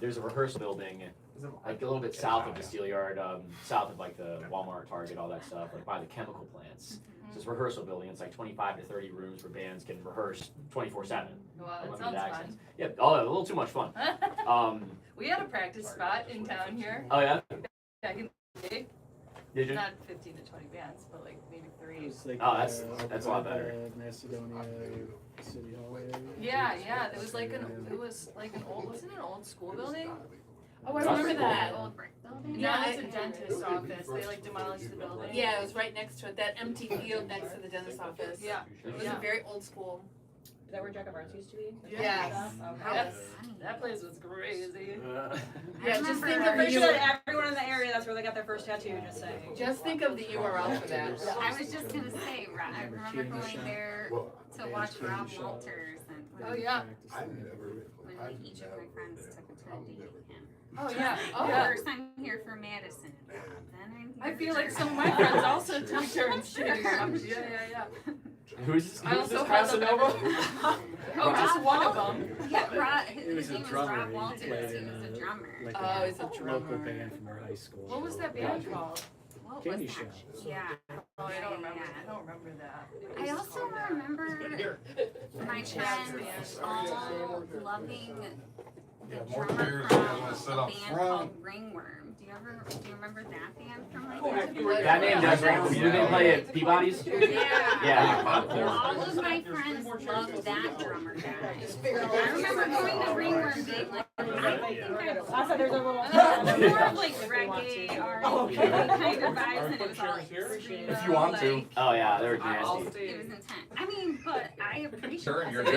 there's a rehearsal building, like a little bit south of the steel yard, south of like the Walmart, Target, all that stuff, like by the chemical plants. It's this rehearsal building. It's like 25 to 30 rooms where bands can rehearse 24/7. Wow, that sounds fun. Yeah, a little too much fun. We had a practice spot in town here. Oh yeah. Back in the day. Did you? Not 15 to 20 bands, but like maybe 3. Like, oh, that's a lot better. Macedonia City Hall area. Yeah. It was like an old, wasn't it an old school building? Oh, I remember that. Old brick building? Yeah, it's a dentist's office. They like demolished the building. Yeah, it was right next to it, that empty field next to the dentist's office. Yeah. It was a very old school. Is that where Jack of Arts used to be? Yes. That place was crazy. Yeah, just think I'm of pretty the sure that everyone in the area, that's where they got their first tattoo, just saying. Just think of the URL for that. I was just gonna say, I remember going there to watch Rob Walters, and Oh yeah. when each of my friends took a trip to date him. Oh yeah. Oh, Yeah. first I'm here for Madison. Then I'm I here feel for like some of my friends also took turns shooting Rob. Yeah. Who's I this also had them Casanova? Oh, just one of them. Yeah, He was his a name was drummer. Rob He Walters. played He in was a drummer. like Oh, he's a local drummer. band from our high school. What was that band called? What Candy was Shop. that? Yeah. Oh, I don't remember. Yeah. I don't remember that. I also remember my friends all loving the drummer from a band called Ringworm. Do you remember that band from like That name does ring. You didn't play at Peabody's? Yeah. Yeah. All of my friends loved that drummer guy. I remember going to Ringworm being like, I don't think Also, there's a little. more of like reggae or kind of vibes, and it was all like If you want to. Oh yeah, they were nasty. it was intense. I mean, but I appreciate Sure, it. you're good.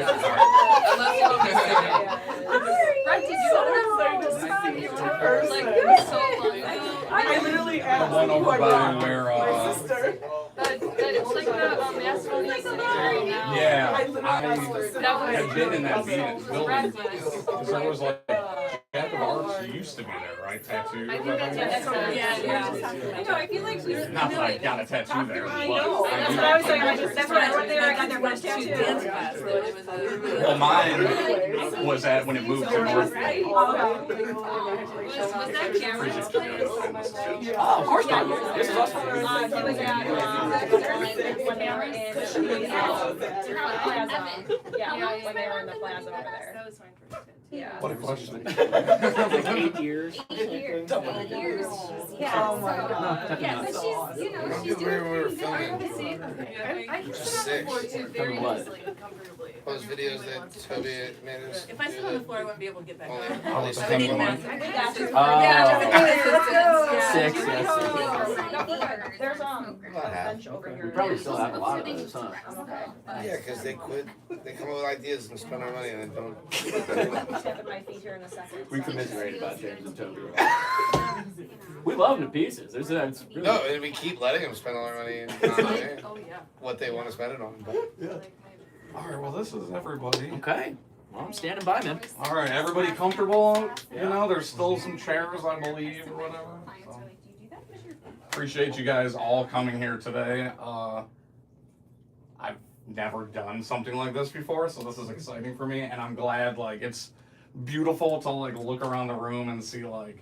Right, did you like it was so long ago. I literally asked. The one over by where, My sister. It's like the Macedonia City Hall now. yeah, I literally asked my sister. That I've been in that building. Practice. There was like, Jack of Arts used to be there, right? Tattoo. I think that's it. Yeah. I know, I feel like we're. Not that I got a tattoo there, I but know. That's what I was saying. That's when I went there, I got their first Dance tattoo. class, so it was a. well, mine was at when it moved to North. Was that Cameron's place? Oh, of course not. This is awesome. He was at, when they were in the plaza. Yeah, when they were in the plaza over there. That was my first tattoo. Yeah. What a question. Like 8 years. 8 years. 8 years. Yeah. Oh my God. Yeah, but she's, she's doing pretty good. I can sit on the floor too very easily and comfortably. Those videos that Toby made us. If I sit on the floor, I wouldn't be able to get back Only- up. only I would some need of an them. assistant. We got you. Yeah, Six, There's There's a a bench over here. We probably still have a lot of those, huh? Yeah, because they quit. They come up with ideas and spend our money and then don't. Tapping my feet here in a second. We commiserate about James and Toby. We love them to pieces. It's really No, and we keep letting them spend all our money and not Oh yeah. what they want to spend it on. But All right, well, this is everybody. okay. Well, I'm standing by, man. All right, everybody comfortable? You know, there's still some chairs, I believe, or whatever. So. Appreciate you guys all coming here today. I've never done something like this before, so this is exciting for me, and I'm glad. Like, it's beautiful to like look around the room and see like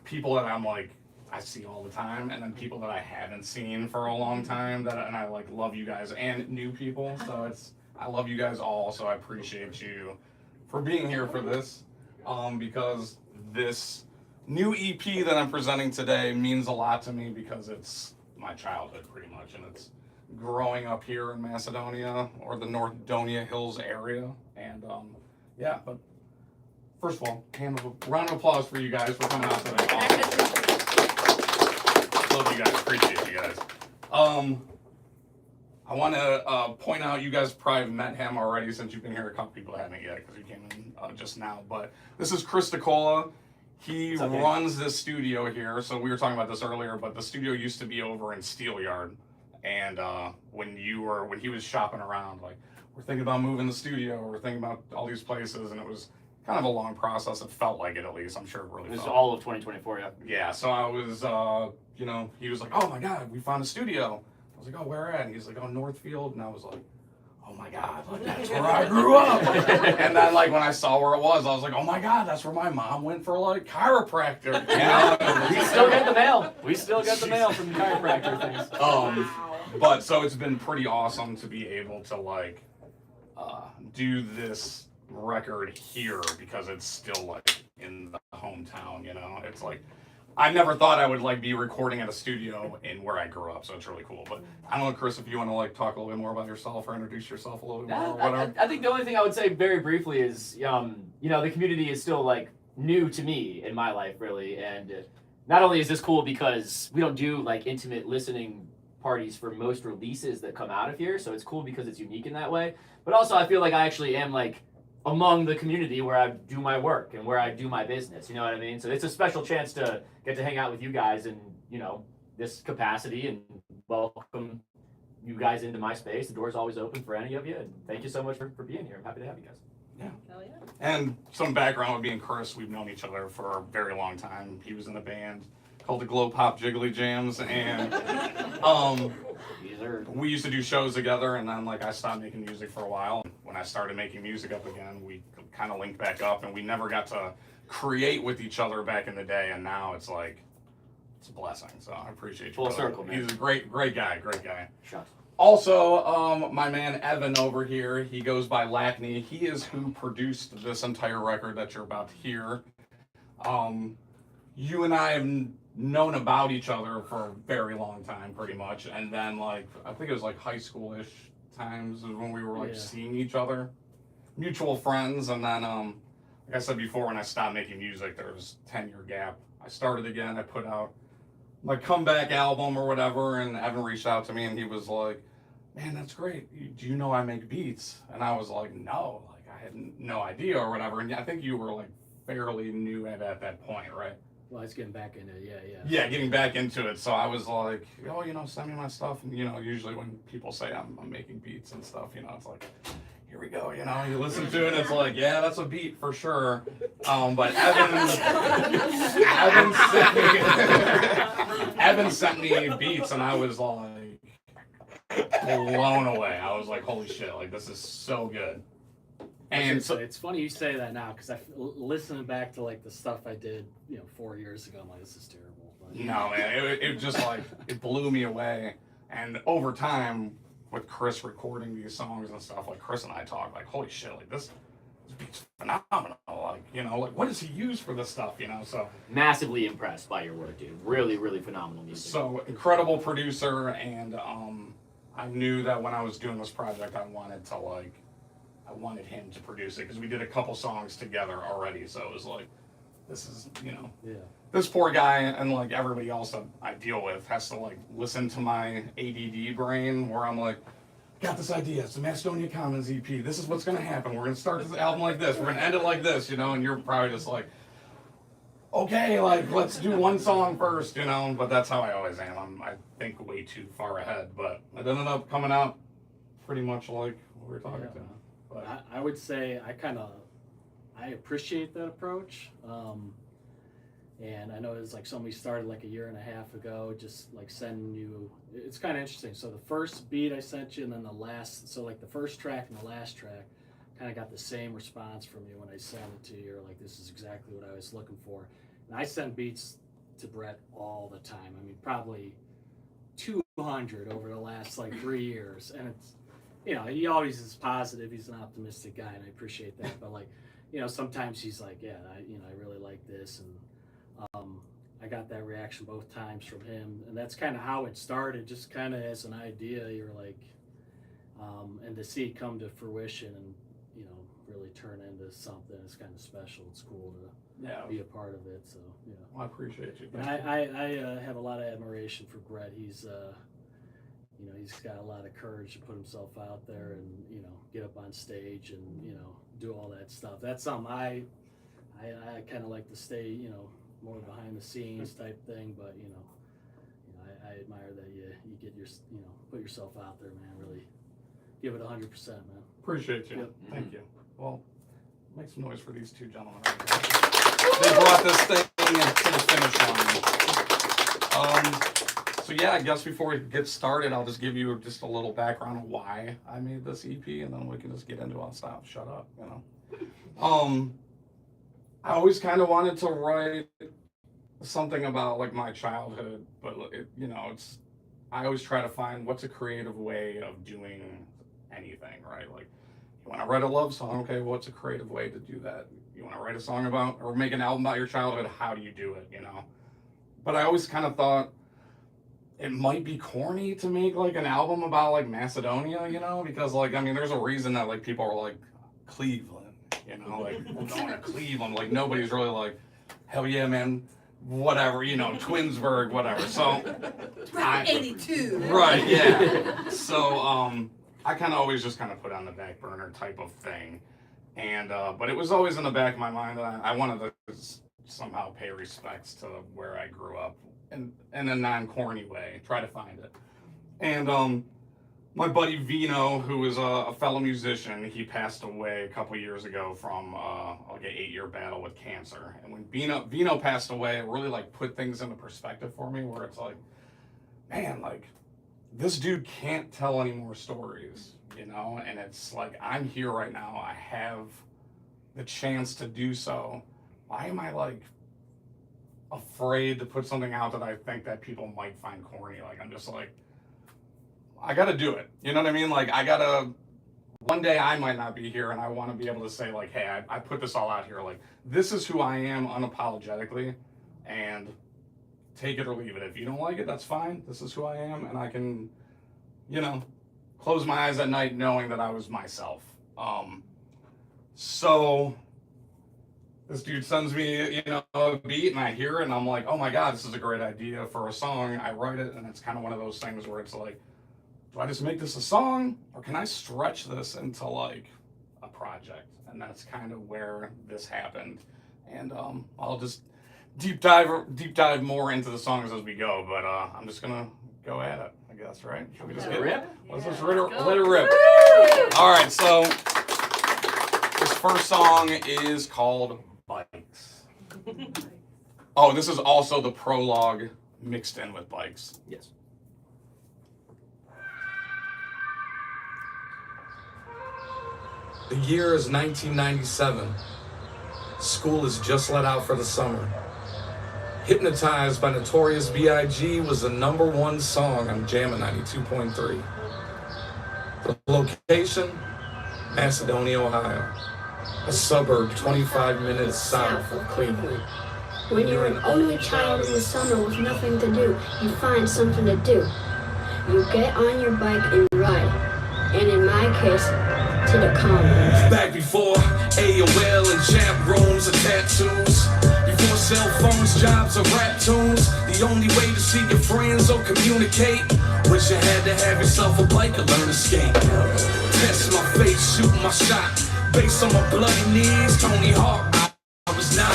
people that I'm like I see all the time, and then people that I haven't seen for a long time. And I like love you guys and new people. So I love you guys all. So I appreciate you for being here for this, because this new EP that I'm presenting today means a lot to me because it's my childhood pretty much, and it's growing up here in Macedonia or the Nordonia Hills area. And yeah, but first of all, round of applause for you guys for coming out today. Awesome. Love you guys, appreciate you guys. I want to point out, you guys probably have met him already since you've been here. A couple people haven't yet because you came in just now, but this is Chris DeCola. He runs this studio here. So we were talking about this earlier, but the studio used to be over in Steel Yard. And when he was shopping around, like, we're thinking about moving the studio, we're thinking about all these places, and it was kind of a long process. It felt like it, at least. I'm sure it really This is felt. all of 2024, yeah. Yeah, so I was, he was like, oh my God, we found a studio. I was like, oh, where at? And he's like, oh, Northfield. And I was like, oh oh my God, like, that's where I grew up. And then like when I saw where it was, I was like, oh my God, that's where my mom went for like chiropractor. You know? We still get the mail. We still get the mail from the chiropractor things. But so it's been pretty awesome to be able to like do this record here because it's still like in the hometown, you know. It's like I never thought I would like be recording at a studio in where I grew up, so it's really cool. But I don't know, Chris, if you want to like talk a little bit more about yourself or introduce yourself a little bit more. Or whatever. I think the only thing I would say very briefly is, you know, the community is still like new to me in my life, really. And not only is this cool because we don't do like intimate listening parties for most releases that come out of here, so it's cool because it's unique in that way. But also, I feel like I actually am like among the community where I do my work and where I do my business, you know what I mean? So it's a special chance to get to hang out with you guys in, you know, this capacity and welcome you guys into my space. The door's always open for any of you, and thank you so much for being here. I'm happy to have you guys. Yeah. Hell yeah. And some background with me and Chris, we've known each other for a very long time. He was in a band called the Glow Pop Jiggly Jams, and we used to do shows together, and then like I stopped making music for a while. When I started making music up again, we kind of linked back up, and we never got to create with each other back in the day, and now it's like it's a blessing. So I appreciate you. Full brother. circle, man. He's a great guy. Shucks. Also, my man Evan over here, he goes by Lackney. He is who produced this entire record that you're about to hear. You and I have known about each other for a very long time, pretty much. And then, like, I think it was like high school-ish times is when we were like seeing each other, mutual friends. And then, like I said before, when I stopped making music, there was a 10-year gap. I started again. I put out my comeback album or whatever, and Evan reached out to me and he was like, man, that's great. Do you know I make beats? And I was like, no, like I had no idea or whatever. And I think you were like fairly new at that point, right? Well, it's getting back into it, yeah. Yeah, getting back into it. So I was like, oh, you know, send me my stuff. And, you know, usually when people say I'm making beats and stuff, you know, it's like, here we go, you know, you listen to it, and it's like, yeah, that's a beat for sure. But Evan sent me beats, and I was like blown away. I was like, holy shit, like this is so good. And so it's funny you say that now, because listening back to like the stuff I did, 4 years ago, I'm like, this is terrible. But, no, man, it just like it blew me away. And over time, with Chris recording these songs and stuff, like Chris and I talk, like, holy shit, like this beat's phenomenal. Like, you know, like what does he use for this stuff, you know? So massively impressed by your work, dude. Really, really phenomenal music. So incredible producer, and I knew that when I was doing this project, I wanted him to produce it because we did a couple songs together already. So it was like, this is, this poor guy and like everybody else that I deal with has to like listen to my ADD brain where I'm like, got this idea. It's the Macedonia Commons EP. This is what's going to happen. We're going to start this album like this. We're going to end it like this, and you're probably just like, okay, like let's do one song first, but that's how I always am. I think way too far ahead, but it ended up coming out pretty much like what we were talking to. But I would say I appreciate that approach. And I know it was like somebody started like a year and a half ago, just like sending you, it's kind of interesting. So the first beat I sent you and then the last, so like the first track and the last track kind of got the same response from you when I sent it to you. You're like, this is exactly what I was looking for. And I send beats to Brett all the time. I mean, probably 200 over the last like 3 years. And it's, he always is positive. He's an optimistic guy, and I appreciate that. But like, sometimes he's like, yeah, I really like this, and I got that reaction both times from him, and that's kind of how it started. Just kind of as an idea, you're like, and to see it come to fruition and really turn into something is kind of special. It's cool to be a part of it. So well, I appreciate you. And I have a lot of admiration for Brett. He's he's got a lot of courage to put himself out there and, get up on stage and, do all that stuff. That's something I kind of like to stay, more behind the scenes type thing, but, I admire that you get your, put yourself out there, man, really give it 100%, man. Appreciate you. Yep. Thank you. Well, make some noise for these two gentlemen right here. They brought this thing to the finish line. So yeah, I guess before we get started, I'll just give you just a little background of why I made this EP, and then we can just get into it. I'll stop, shut up, you know. I always kind of wanted to write something about like my childhood, but you know, I always try to find what's a creative way of doing anything, right? Like, you want to write a love song, okay, what's a creative way to do that? You want to write a song about, or make an album about your childhood, how do you do it, you know? But I always kind of thought it might be corny to make like an album about like Macedonia, you know? Because like, I mean, there's a reason that like people are like, Cleveland, you know, like we're going to Cleveland, like nobody's really like, hell yeah, man, whatever, you know, Twinsburg, whatever. So, 82. Right, yeah. So, I kind of always just kind of put on the back burner type of thing. And, but it was always in the back of my mind that I wanted to somehow pay respects to where I grew up in a non-corny way, try to find it. And, my buddy Vino, who is a fellow musician, he passed away a couple years ago from like an 8-year battle with cancer. And when Vino passed away, it really like put things into perspective for me, where it's like, man, like this dude can't tell any more stories, you know? And it's like, I'm here right now. I have the chance to do so. Why am I like afraid to put something out that I think that people might find corny? Like, I'm just like, I gotta do it. You know what I mean? Like, one day I might not be here and I want to be able to say like, hey, I put this all out here. Like, this is who I am unapologetically, and take it or leave it. If you don't like it, that's fine. This is who I am, and I can, you know, close my eyes at night knowing that I was myself. So this dude sends me, you know, a beat, and I hear it and I'm like, oh my God, this is a great idea for a song. I write it, and it's kind of one of those things where it's like, do I just make this a song, or can I stretch this into like a project? And that's kind of where this happened. And I'll just deep dive more into the songs as we go. But I'm just gonna go at it, I guess, right? Should we just get rip? Let's just let it rip. All right, so this first song is called Bikes. Oh, this is also the prologue mixed in with Bikes. Yes. The year is 1997. School is just let out for the summer. Hypnotized by Notorious B.I.G. was the #1 song on Jammin' 92.3. The location, Macedonia, Ohio. A suburb 25 minutes south of Cleveland. When you're an only child in the summer with nothing to do, you find something to do. You get on your bike and ride. And in my case, to the Commons. Back before AOL and chat rooms and tattoos. Before cell phones, jobs, or rap tunes. The only way to see your friends or communicate was you had to have yourself a bike and learn to skate. Test my face, shoot my shot. Based on my bloody knees, Tony Hawk, I was 9.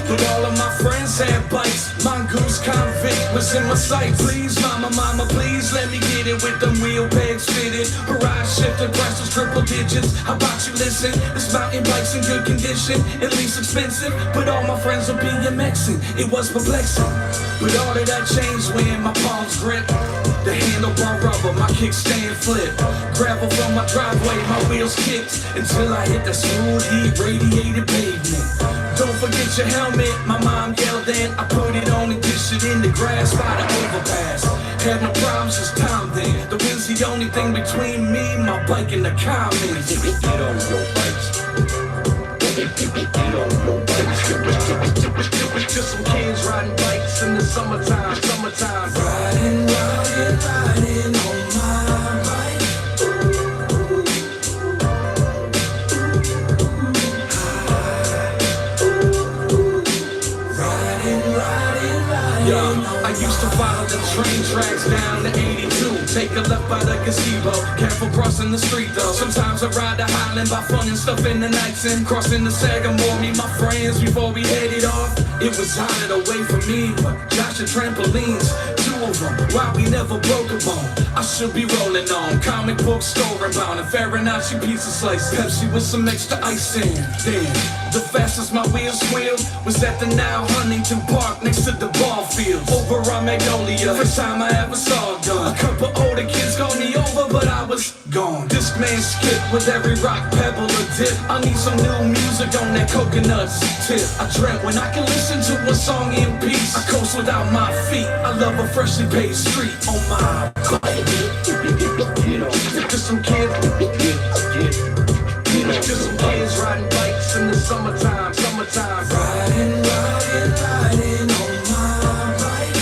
But all of my friends had bikes. Mongoose convict was in my sight. Please, mama, please let me get it with them wheel pegs fitted. Barrage shifter, prices triple digits. How about you listen? This mountain bike's in good condition, at least expensive. But all my friends were BMXing. It was perplexing. But all of that changed when my palms grip the handlebar rubber, my kickstand flip. Gravel from my driveway, my wheels kicked until I hit the smooth heat radiated pavement. Don't forget your helmet, my mom yelled and I put it on and dish it in the grass by the overpass. Had no problems, just time then. The wind's the only thing between me, my bike, and the Commons. Get on your bikes. Get on your bikes. Just some kids riding bikes in the summertime. Riding on my bike. I used to follow the train tracks down to 82. Take a left by the gazebo, careful crossing the street though. Sometimes I ride the Highland by fun and stuff in the nights and crossing the Sagamore, me my friends before we headed off. It was hot away from me, but Josh and trampolines, 2 over. Why we never broke a bone? I should be rolling on comic book store bound, a Fahrenheit pizza slice, Pepsi with some extra ice in. Damn, the fastest my wheels squealed was at the now Huntington Park next to the ball field. Over on Magnolia, first time I ever saw a gun. A couple older kids called me over, but I was gone. This man skipped with every rock, pebble, or dip. I need some new music on that coconuts tip. I dreamt when I can listen to a song in peace. I coast without my feet. I love a freshly paved street on my bike. Just some kids, just some kids riding bikes in the summertime. Riding on my bike.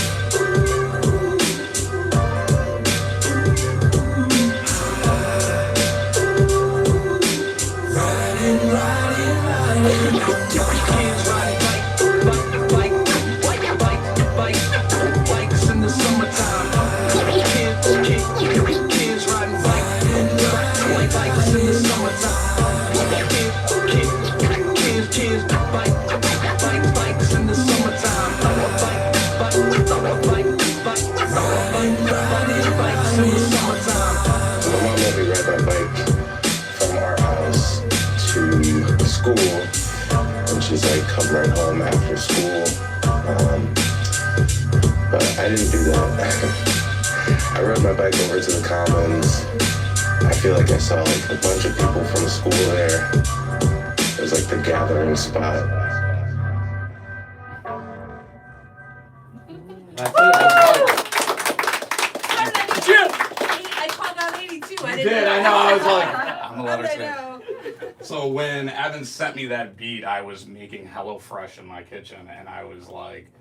Bikes in the summertime. Kids riding bikes in the summertime. Kids, bikes in the summertime. Bikes in the summertime. My mom let me ride my bike from our house to school, and she's like, come right home after school. But I didn't do that. I rode my bike over to the Commons. I feel like I saw like a bunch of people from school there. It was like the gathering spot. I called out 82. I You didn't did, know. I know, I was like, I'm a I letter know. So when Evan sent me that beat, I was making HelloFresh in my kitchen, and I was like,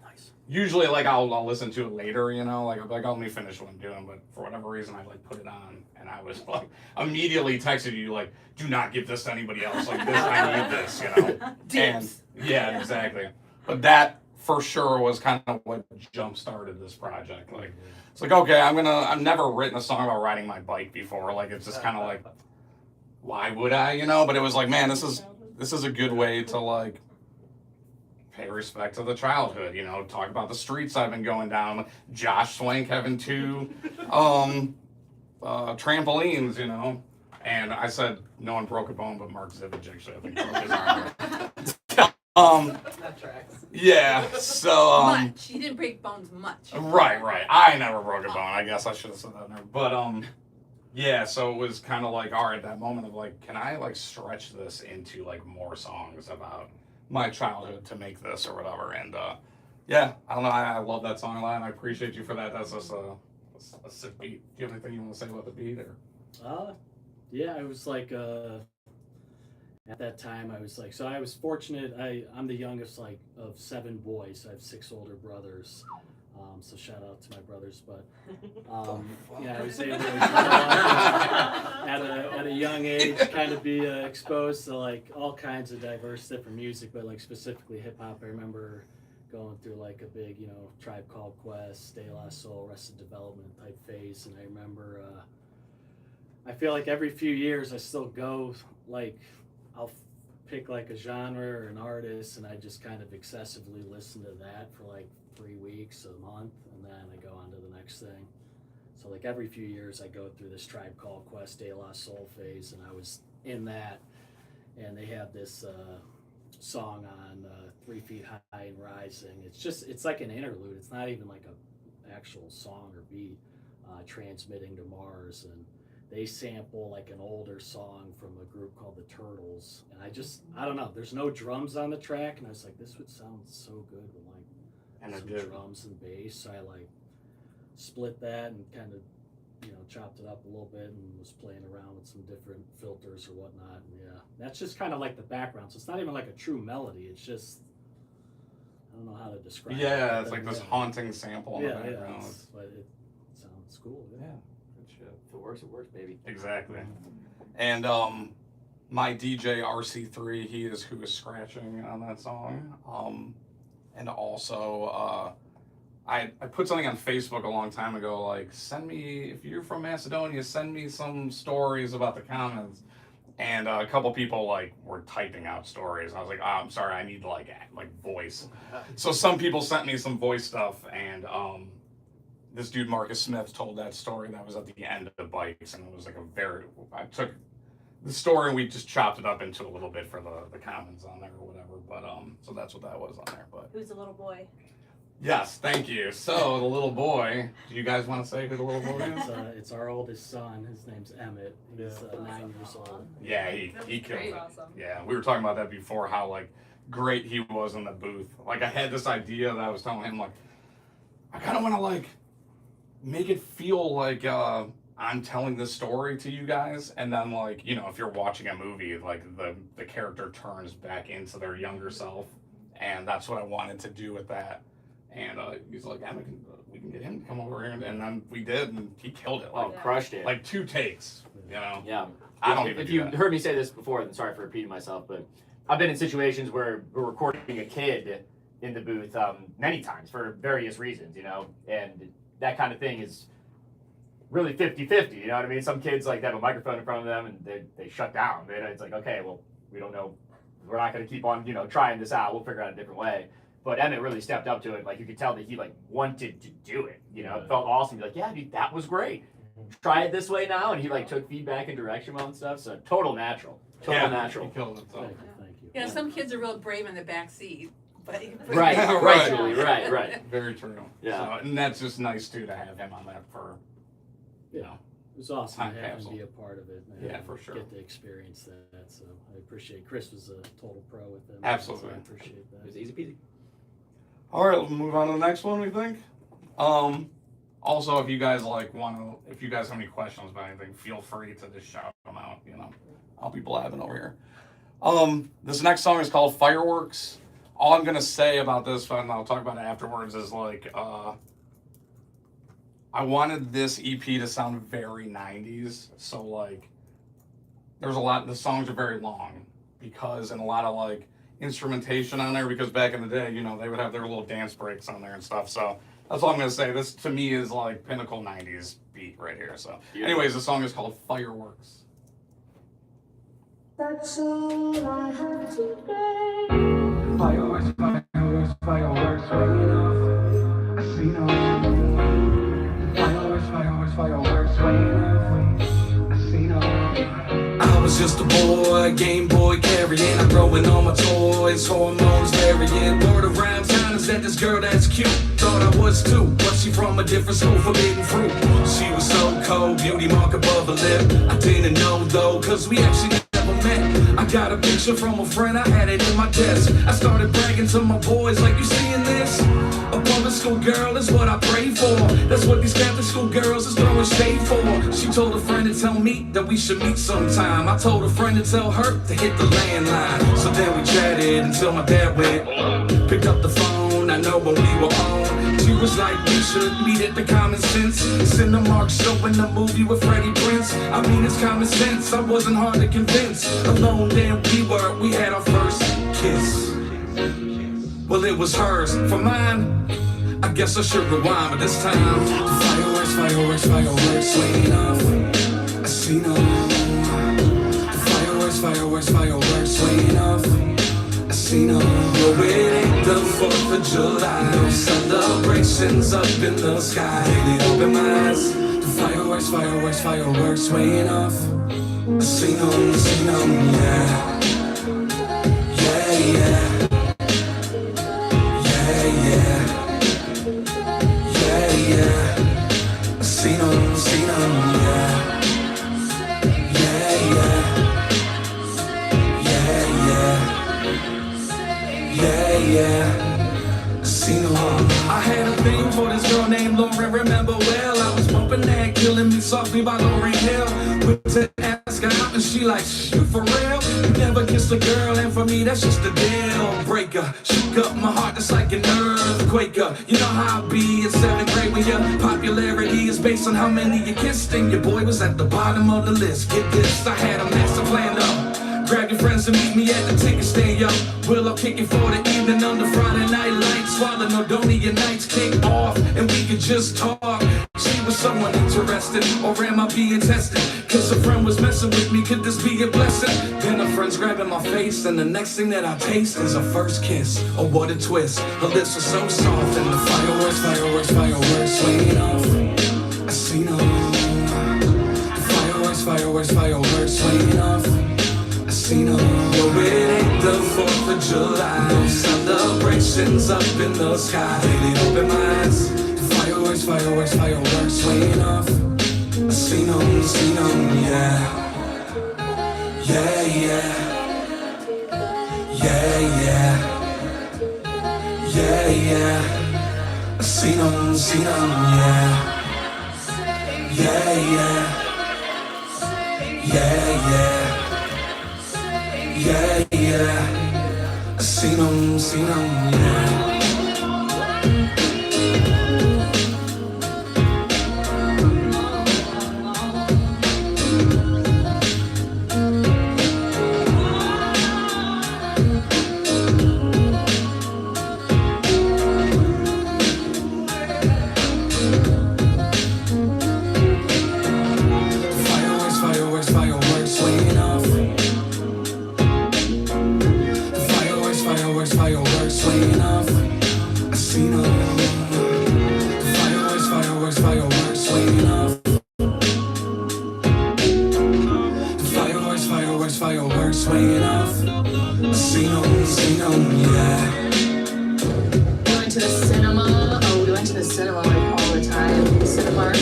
usually like I'll listen to it later, you know, like I'll be like, oh, let me finish what I'm doing, but for whatever reason I like put it on, and I was like immediately texted you like, do not give this to anybody else, like this, I need this, you know. And yeah, exactly. But that for sure was kind of what jump started this project. Like it's like, okay, I've never written a song about riding my bike before, like it's just kind of like, why would I, you know? But it was like, man, this is a good way to like pay respect to the childhood, you know, talk about the streets I've been going down, Josh Swank having 2 trampolines, you know. And I said no one broke a bone, but Mark Zivich actually I think broke his arm. That tracks. Yeah, so Much. He didn't break bones much. Right. I never broke a bone. I guess I should have said that there. But yeah, so it was kind of like, all right, that moment of like, can I like stretch this into like more songs about my childhood to make this or whatever? And yeah, I don't know, I love that song a lot, and I appreciate you for that. That's just a sick beat. Do you have anything you want to say about the beat? Or Yeah, I was like, at that time, I was like, so I was fortunate. I'm the youngest like of 7 boys. I have 6 older brothers. So shout out to my brothers, but yeah, I was able to at a young age kind of be exposed to like all kinds of diverse different music, but like specifically hip hop. I remember going through like a big, you know, Tribe Called Quest, De La Soul, Arrested Development type phase, and I remember I feel like every few years I still go like I'll pick like a genre or an artist, and I just kind of excessively listen to that for like 3 weeks, a month, and then I go on to the next thing. So like every few years I go through this Tribe Called Quest, De La Soul phase, and I was in that, and they have this song on 3 Feet High and Rising. It's like an interlude. It's not even like a actual song or beat, Transmitting to Mars, and they sample like an older song from a group called the Turtles, and I don't know, there's no drums on the track, and I was like, this would sound so good with like some drums and bass. So I like split that and kind of, you know, chopped it up a little bit and was playing around with some different filters or whatnot. And yeah, that's just kind of like the background. So it's not even like a true melody. It's just, I don't know how to describe it. yeah, it's like this haunting sample in the Yeah, background. but it sounds cool. Yeah, good shit. If it works, baby. Exactly. And my DJ RC3, he is who is scratching on that song. And also I put something on Facebook a long time ago, like, send me, if you're from Macedonia, send me some stories about the Commons. And a couple people like were typing out stories. I was like, oh, I'm sorry, I need like voice. So some people sent me some voice stuff, and this dude Marcus Smith told that story that was at the end of the Bikes, and it was like I took the story and we just chopped it up into a little bit for the comments on there or whatever, but so that's what that was on there. But Who's the little boy? yes, thank you. So the little boy, do you guys want to say who the little boy is? It's our oldest son. His name's Emmett. He's 9 years old. Yeah, he killed it. Awesome. Yeah, we were talking about that before, how like great he was in the booth. Like I had this idea that I was telling him, like, I kind of want to like make it feel like I'm telling this story to you guys, and then like, you know, if you're watching a movie, like the character turns back into their younger self, and that's what I wanted to do with that. And he's like, yeah, we can get him to come over here, and then we did, and he killed it. Like, Crushed it. like 2 takes, you know. Yeah. I don't even If do you that. heard me say this before, then sorry for repeating myself, but I've been in situations where we're recording a kid in the booth many times for various reasons, you know, and that kind of thing is really 50-50, you know what I mean? Some kids like have a microphone in front of them and they shut down. It's like, okay, well, we don't know. We're not going to keep on, you know, trying this out. We'll figure out a different way. But Emmett really stepped up to it. Like, you could tell that he like wanted to do it, you know. It felt awesome. Be like, yeah, dude, that was great. Try it this way now. And he like took feedback and direction on stuff. So total natural. Natural. He killed it, so. Thank you. Yeah, some kids are real brave in the back seat, but. Right, Right. right, Julie, right. Very true. Yeah. So, and that's just nice too to have him on that for, you know. It was awesome Time to have capsule. him be a part of it. And Yeah, for sure. Get to experience that. So I appreciate Chris was a total pro with them. Absolutely. So I appreciate It that. was easy peasy. All right, we'll move on to the next one, we think. Also, if you guys if you guys have any questions about anything, feel free to just shout them out, you know. I'll be blabbing over here. This next song is called Fireworks. All I'm gonna say about this, and I'll talk about it afterwards, is like, I wanted this EP to sound very 90s. So like, there's the songs are very long because, and a lot of like, instrumentation on there, because back in the day, you know, they would have their little dance breaks on there and stuff. So that's all I'm gonna say. This to me is like pinnacle 90s beat right here. So anyways, the song is called Fireworks. That's all I have today. Fireworks, fireworks, fireworks, ringing off. I see no. Fireworks, fireworks, fireworks, ringing off. I see no. I was just a boy, Game Boy carrying, I'm growing all my toys, hormones varying. Word around town is that this girl that's cute, thought I was too, but she from a different school, forbidden fruit. She was so cold, beauty mark above her lip. I didn't know though, cause we actually never met. I got a picture from a friend, I had it in my desk. I started bragging to my boys, like, you seeing this? A public school girl is what I pray for. That's what these Catholic school girls is throwing shade for. She told a friend to tell me that we should meet sometime. I told a friend to tell her to hit the landline. So then we chatted until my dad went, picked up the phone, I know when we were on. She was like, we should meet at the Common Sense Cinemark show in the movie with Freddie Prinze. I mean, it's common sense, I wasn't hard to convince. Alone then we had our first kiss. Well, it was hers. For mine, I guess I should rewind, but this time, fireworks, fireworks, fireworks, swinging off. I see no. Fireworks, fireworks, fireworks, swinging off. I see no. No, it ain't the 4th of July. No celebrations up in the sky. They open my eyes. Fireworks, fireworks, fireworks, swinging off. I see no, yeah. Yeah, yeah. See no, yeah. Yeah, yeah. See no. I had a thing for this girl named Lauren, remember well. I was bumping that, killing me softly by Lauryn Hill. Went to ask her out and she like, you for real? You never kissed a girl, and for me that's just a deal breaker. Shook up my heart just like an earthquaker. You know how I be in 7th grade when your popularity is based on how many you kissed, and your boy was at the bottom of the list. Get this, I had a master plan up. Grab your friends and meet me at the ticket stand, yo. We'll kick it for the evening on the Friday night lights. While the Nordonia nights kick off and we could just talk. She was so someone interested? Or am I being tested? Cause a friend was messing with me, could this be a blessing? Then a friend's grabbing my face, and the next thing that I taste is a first kiss. Oh, what a twist. Her lips are so soft, and the fireworks swinging off. I seen them. The fireworks swinging off. I seen them. No, it ain't the 4th of July. No celebrations up in the sky. They open my eyes. The fireworks swinging off. I seen them, yeah. Yeah, yeah. Yeah, yeah. Yeah, yeah. I seen them, yeah. Yeah, yeah. Yeah, yeah. Yeah, yeah. I seen them, yeah. Fireworks swinging off. Fireworks swinging off. I seen them. Fireworks swinging off. Fireworks swinging off. I seen them, yeah. We went to the cinema. We went to the cinema like all the time, Cinemark.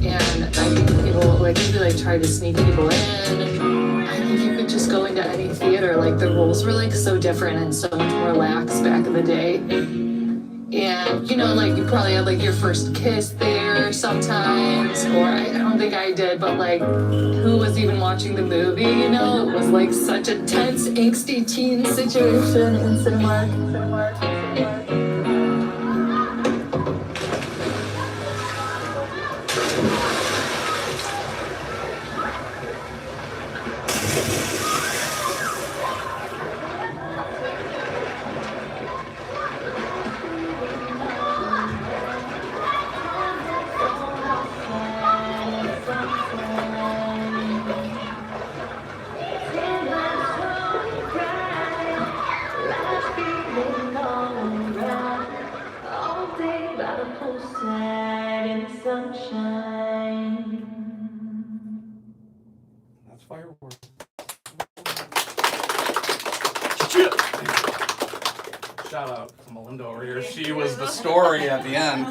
And I think people like maybe like tried to sneak people in. I think you could just go into any theater. Like the rules were like so different and so much more lax back in the day. And you know, like you probably had like your first kiss there sometimes, or I don't think I did, but like who was even watching the movie? You know, it was like such a tense, angsty teen situation in Cinemark. That's fireworks. Shout out to Melinda over here. She was the story at the end,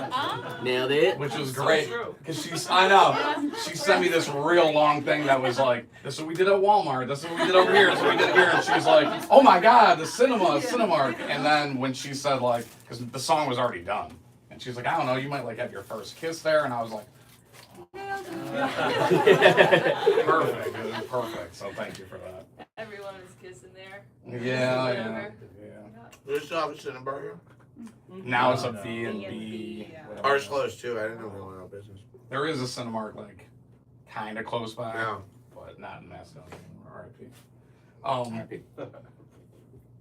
Nailed it. which was great. Cause I know, she sent me this real long thing that was like, this is what we did at Walmart, this is what we did over here, this is what we did here. And she was like, oh my God, the Cinemark. And then when she said like, cause the song was already done. And she's like, I don't know, you might like have your first kiss there. And I was like, perfect, it was perfect. So thank you for that. Everyone is kissing there. Yeah. There's still have a Cinemark here? Now it's a B&B. Ours closed too. I didn't know they went out of business. There is a Cinemark like kind of close by, Yeah. but not in Macedonia. R.I.P.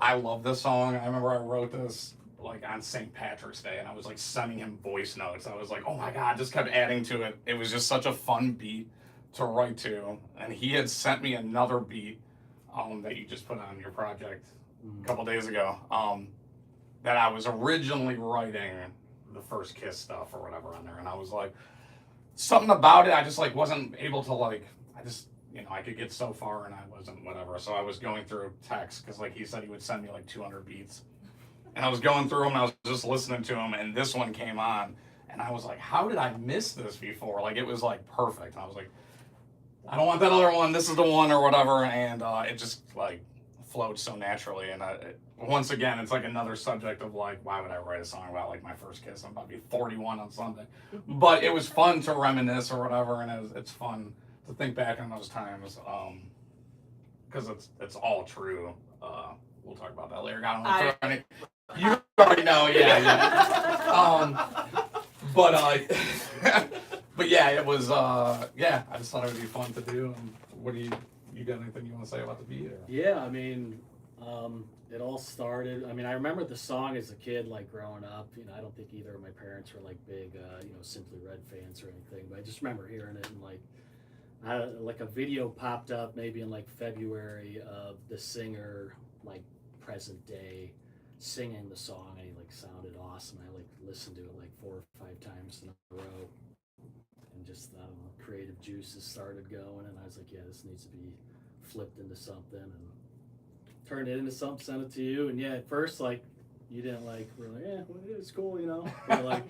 I love this song. I remember I wrote this like on St. Patrick's Day, and I was like sending him voice notes. I was like, oh my God, just kept adding to it. It was just such a fun beat to write to, and he had sent me another beat that you just put on your project a couple days ago. That I was originally writing the first kiss stuff or whatever on there, and I was like, something about it, I just like wasn't able to like, I could get so far and I wasn't whatever. So I was going through text because like he said he would send me like 200 beats, and I was going through them and I was just listening to them, and this one came on, and I was like, how did I miss this before? Like it was like perfect. And I was like, I don't want that other one. This is the one or whatever, and it just like flowed so naturally. And once again, it's like another subject of like, why would I write a song about like my first kiss? I'm about to be 41 on Sunday, but it was fun to reminisce or whatever, and it's fun to think back on those times, because it's all true. We'll talk about that later. I don't want to throw any. You already know, yeah. But yeah, it was. Yeah, I just thought it would be fun to do. What do you got anything you want to say about the beat? Or? Yeah, I mean, It all started, I mean, I remember the song as a kid, like growing up, you know, I don't think either of my parents were like big, Simply Red fans or anything, but I just remember hearing it and like a video popped up maybe in like February of the singer, like present day, singing the song, and he like sounded awesome. I like listened to it like 4 or 5 times in a row, and just, I don't know, creative juices started going, and I was like, yeah, this needs to be flipped into something, and turned it into something, sent it to you, and yeah, at first, like, you didn't like, really, yeah, well, it was cool, you know, but like,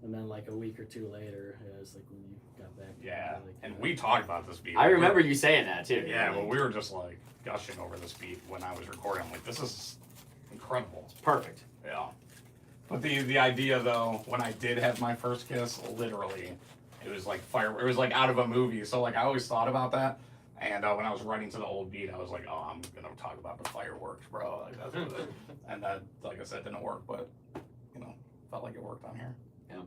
and then like a week or 2 later, it was like when you got back. Yeah, like, and we talked about this beat. I remember you saying that too. Yeah, well, we were just like gushing over this beat when I was recording. I'm like, this is incredible. It's perfect. Yeah. But the idea though, when I did have my first kiss, literally, it was like it was like out of a movie. So like I always thought about that. And when I was writing to the old beat, I was like, oh, I'm gonna talk about the fireworks, bro. Like, that's what it, and that, like I said, didn't work, but you know, felt like it worked on here. Yeah.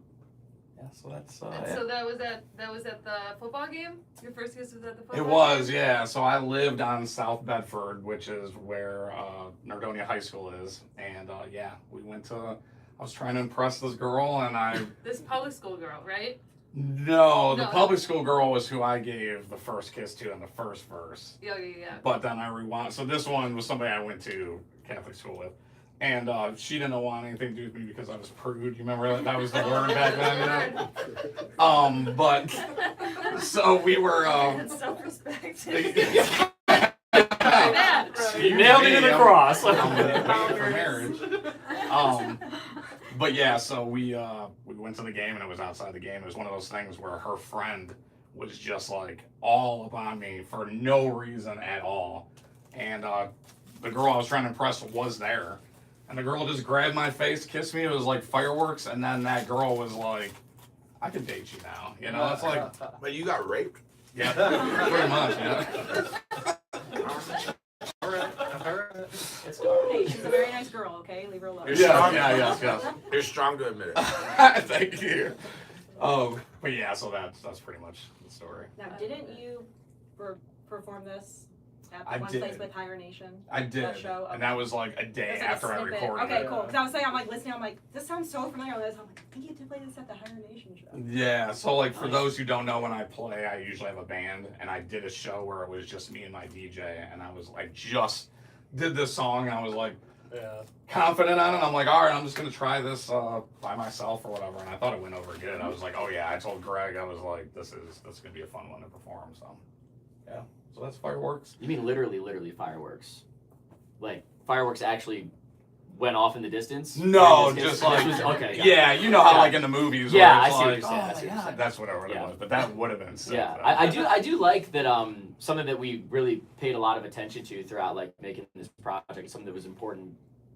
Yeah. So that's. And so that was at the football game. Your first kiss was at the football. It was, yeah. So I lived on South Bedford, which is where Nardonia High School is, and yeah, we went to. I was trying to impress this girl, and I. This public school girl, right? No, the public school girl was who I gave the first kiss to in the first verse. Yeah. But then I rewound. So this one was somebody I went to Catholic school with. And she didn't want anything to do with me because I was prude. You remember that was the word back then, you know? But, so we were... That's self-respect. You nailed it to the cross. I'm for marriage. But yeah, so we went to the game, and it was outside the game. It was one of those things where her friend was just like all up on me for no reason at all. And the girl I was trying to impress was there. And the girl just grabbed my face, kissed me. It was like fireworks. And then that girl was like, I can date you now. You know, it's like. But you got raped? Yeah, pretty much, yeah. Hey, she's a very nice girl, okay? Leave her alone. Yes. You're strong to admit it. Thank you. But yeah, so that's pretty much the story. Now, didn't you perform this at I the one did. place with Higher Nation? I did, That show? Okay. and that was like a day It was like a after I snippet. recorded Okay, it. cool. Because I was saying, I'm like listening, I'm like, this sounds so familiar with this. I'm like, I think you have to play this at the Higher Nation show. Yeah, so like for those who don't know, when I play, I usually have a band, and I did a show where it was just me and my DJ, and I was like, just did this song, and I was like, confident on it. I'm like, all right, I'm just gonna try this by myself or whatever, and I thought it went over good. I was like, oh yeah, I told Greg, I was like, this is gonna be a fun one to perform. So yeah, so that's fireworks. You mean literally fireworks? Like fireworks actually went off in the distance? No, just like okay. Yeah, you know how like in the movies. Yeah, where it's I see what like, you're saying. oh, I see what you're yeah, saying. that's whatever it was, but that would have been sick. Yeah, though. I do like that. Something that we really paid a lot of attention to throughout like making this project, something that was important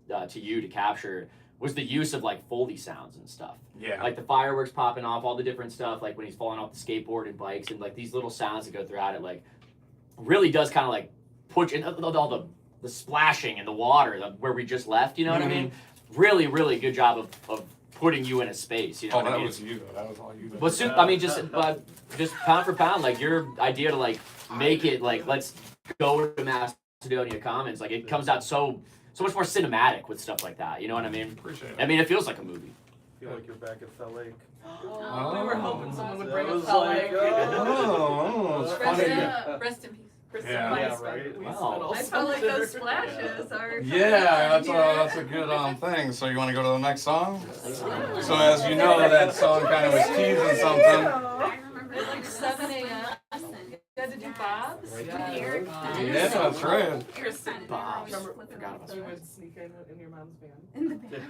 to you to capture, was the use of like Foley sounds and stuff. Yeah. Like the fireworks popping off, all the different stuff, like when he's falling off the skateboard and bikes, and like these little sounds that go throughout it, like really does kind of like push in all the splashing in the water where we just left. You know what I mean? Really, really good job of putting you in a space. You know what I mean? Was you though. That was all you. But I mean, just pound for pound, like your idea to like make it like let's go to Macedonia Commons, like it comes out so much more cinematic with stuff like that. You know what I mean? Appreciate it. I mean, it feels like a movie. I feel like you're back at Fell Lake. Oh, we were hoping someone would bring That up was Fell like, Lake. It's funny. Rest in peace. Yeah, right. Wow. I felt like those splashes are. Yeah, that's a good thing. So you want to go to the next song? So as you know, that song kind of was teasing something. I remember At like 7 a.m. You had to do Bob's? Eric. Yeah, that's right. Bob's. You would sneak in your mom's van. In the back.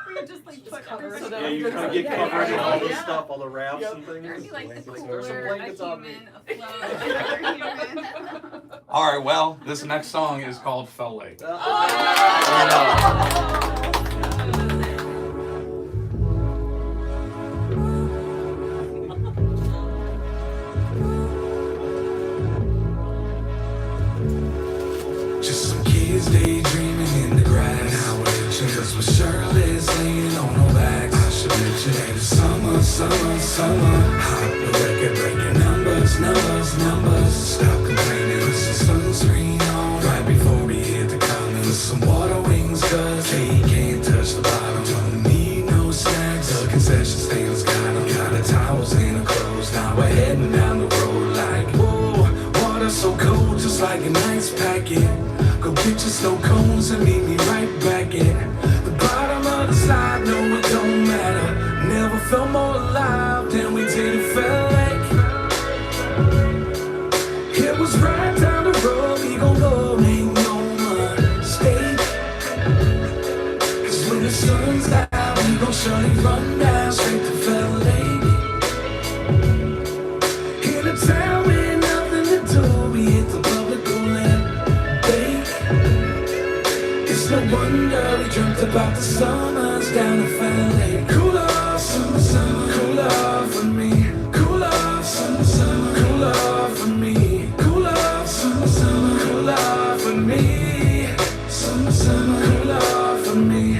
We would just like put cover everything. so Yeah, you kind of get covered in all this stuff, all the wraps and things. There'd be like the There's some cooler, a blankets on me. human, a float, another human. All right, well, this next song is called Fell Lake. Just some kids daydreaming in the grass. Cause with Shirley's laying on her back, I should mention that it's summer. Hot the record breaking numbers. Stop complaining, put some sunscreen on right before we hit the common. like an ice packet. Go get your snow cones and meet me right back at the bottom of the slide. No, it don't matter. Never felt more alive than we did in Fell Lake. It was right down the road, we gon' go, make no mistake. Cause when the sun's out, we gon' surely run down straight to Fell Lake. In a town with nothing to do, we hit the public pool and bake. It's no wonder we dreamt about the summers down in Fell Lake. Cool off, summer, summer, cool off for me. Cool off, summer, summer, cool off for me. Cool off, summer, summer, cool off for me. Summer, summer, cool off for me.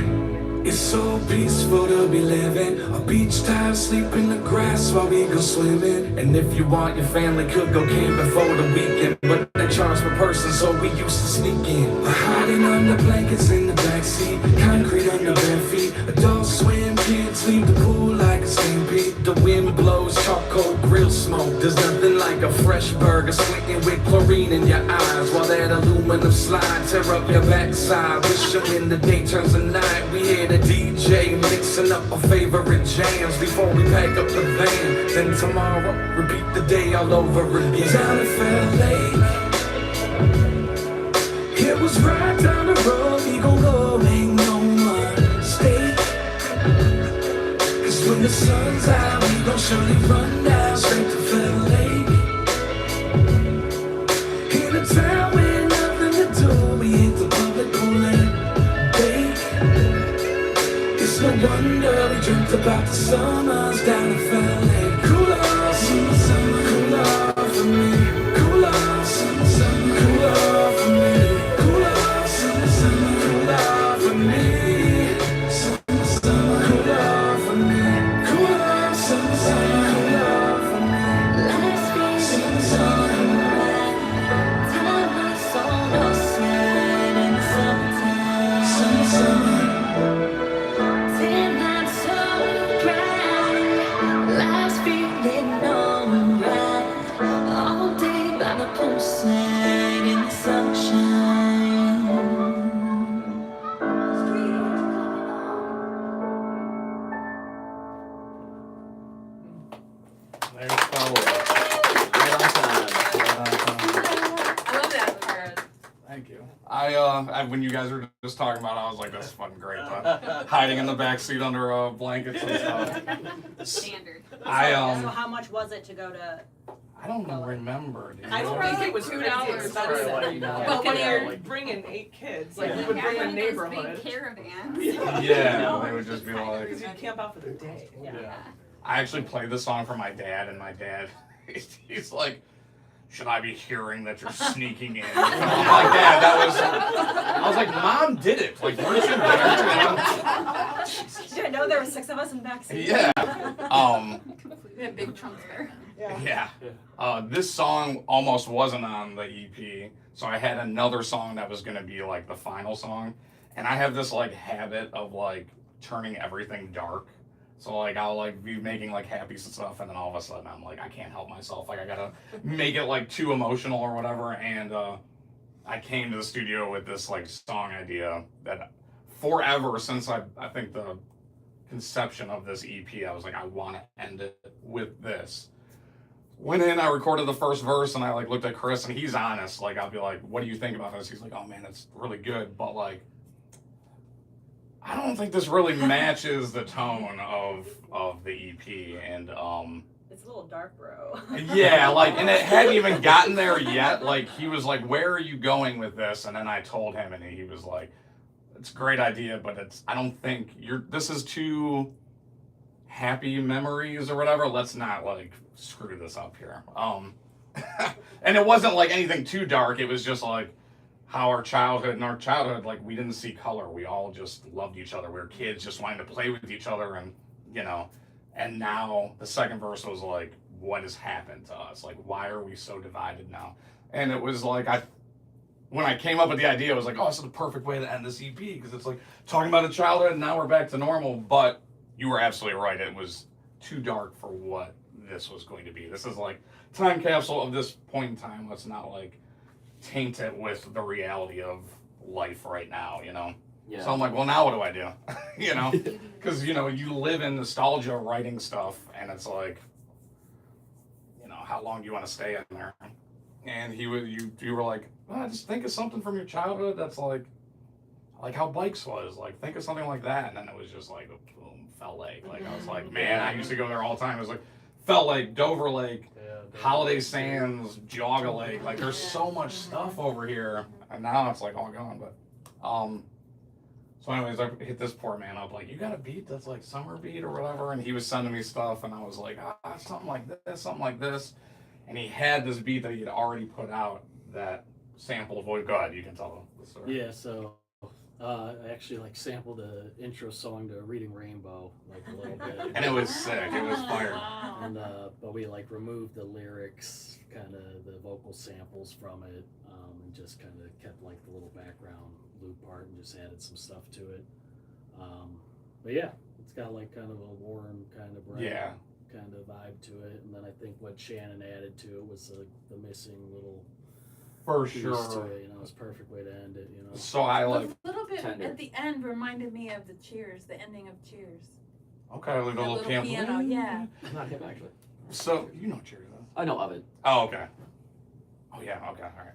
It's so peaceful to be living. A beach towel, sleep in the grass while we go swimming. And if you want, your family could go camping for the weekend, but they charge per person, so we used to sneak in. Hiding under blankets in the backseat, concrete under bare feet. Adults swim, kids leave the pool like a stampede. The wind blows, charcoal grill smoke. There's nothing like a fresh burger squinting with chlorine in your eyes, while that aluminum slide tear up your backside. Wish when the day turns to night, we hear the DJ mixing up our favorite jams before we pack up the van. Then tomorrow, repeat the day all over again. Down in Fell Lake, it was right down the road, we gon' go, make no mistake. Cause when the sun's out, we gon' surely run down straight to Fell Lake. In a town with nothing to do, we hit the public pool and bake. It's no wonder we dreamt about the summers down in Fell Lake. Cool off, summer, summer, cool off for me. Cool off, summer, summer, cool off for me. Cool off, summer, summer, cool off for me. Summer, summer, cool off for me. Cool off, summer, summer, cool off for me. Life's been summer, time was on our side in the summertime. Summer, summer. Poolside in the sunshine. There's Fell Lake. Right on time. I love that, Garrett. Thank you. I when you guys were just talking about it, I was like, that's fucking great. Hiding in the back seat under blankets and stuff. Standard. So how much was it to go to? I don't remember. Dude. I don't think it was $2 but when you're bringing 8 kids, like you would bring a neighborhood. Big caravans. Yeah, they would just be like. Because you camp out for the day. Yeah. I actually played this song for my dad, and my dad, he's like, should I be hearing that you're sneaking in? I'm like, Dad, I was like, Mom did it. Like, weren't you there? You didn't know there were 6 of us in the back seat. Yeah. We had big trunks there. Yeah. This song almost wasn't on the EP, so I had another song that was gonna be like the final song, and I have this like habit of like turning everything dark. So like I'll like be making like happy stuff, and then all of a sudden I'm like I can't help myself. Like I gotta make it like too emotional or whatever. And I came to the studio with this like song idea that forever since I think the conception of this EP, I was like I want to end it with this. Went in, I recorded the first verse, and I like looked at Chris, and he's honest. Like I'll be like, "What do you think about this?" He's like, "Oh man, it's really good," but like. I don't think this really matches the tone of the EP, and It's a little dark, bro. yeah, like, and it hadn't even gotten there yet. Like, he was like, "Where are you going with this?" And then I told him, and he was like, "It's a great idea, but I don't think this is too happy memories or whatever. Let's not like screw this up here." And it wasn't like anything too dark. It was just like. How our childhood, like we didn't see color. We all just loved each other. We were kids just wanting to play with each other, and you know, and now the second verse was like, what has happened to us? Like, why are we so divided now? And it was like, when I came up with the idea, I was like, oh, this is the perfect way to end this EP, because it's like talking about a childhood and now we're back to normal. But you were absolutely right. It was too dark for what this was going to be. This is like time capsule of this point in time. Let's not like taint it with the reality of life right now, you know? Yeah. So I'm like, well, now what do I do? You know? Because, you know, you live in nostalgia writing stuff, and it's like, you know, how long do you want to stay in there? And you were like, well, just think of something from your childhood that's like how bikes was. Like, think of something like that. And then it was just like, boom, Fell Lake. Like, I was like, man, I used to go there all the time. It was like Fell Lake, Dover Lake, Holiday Sands, Geauga Lake. Like, there's so much stuff over here. And now it's like all gone. But, so anyways, I hit this poor man up, like, you got a beat that's like summer beat or whatever? And he was sending me stuff, and I was like, something like this, something like this. And he had this beat that he had already put out that sampled voice. Go ahead, you can tell the story. Yeah, so I actually like sampled the intro song to Reading Rainbow like a little bit. And it was sick, it was fire. And but we like removed the lyrics, kind of the vocal samples from it, and just kind of kept like the little background loop part and just added some stuff to it. But yeah, it's got like kind of a warm kind of bright kind of vibe to it. And then I think what Shannon added to it was the missing little for piece sure to it, you know. It's a perfect way to end it, you know. So I like a little bit tender. at the end reminded me of the Cheers, the ending of Cheers. okay, like the little piano, yeah. Not him actually. So you know Cheers, though. I know of it. Oh, okay. Oh yeah, okay, all right.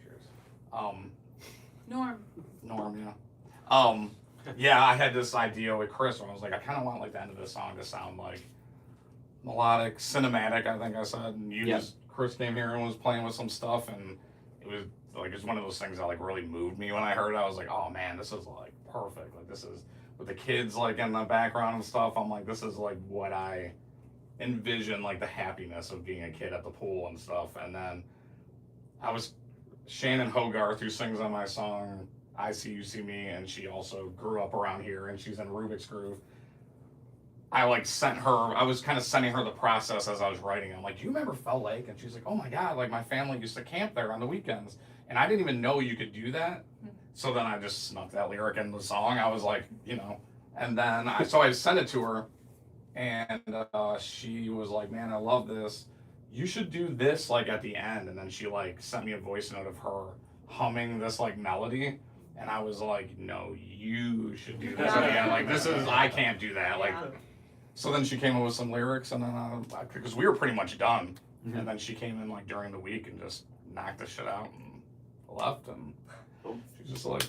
Cheers. Norm, yeah. Yeah, I had this idea with Chris where I was like, I kind of want like the end of this song to sound like melodic, cinematic, I think I said. And Chris came here and was playing with some stuff, and it was like, it's one of those things that like really moved me when I heard it. I was like, oh man, this is like perfect. Like, this is with the kids like in the background and stuff. I'm like, this is like what I envision, like the happiness of being a kid at the pool and stuff. And then Shannon Hogarth, who sings on my song I See You See Me, and she also grew up around here, and she's in Rubik's Groove. I like I was kind of sending her the process as I was writing. I'm like, do you remember Fell Lake? And she's like, oh my God, like my family used to camp there on the weekends. And I didn't even know you could do that. So then I just snuck that lyric in the song. I was like, you know, and then I sent it to her, and she was like, man, I love this. You should do this like at the end. And then she like sent me a voice note of her humming this like melody. And I was like, no, you should do this at the end. Like, I can't do that. Like, so then she came up with some lyrics, and then because we were pretty much done. Mm-hmm. And then she came in like during the week and just knocked the shit out and left. And she's just like,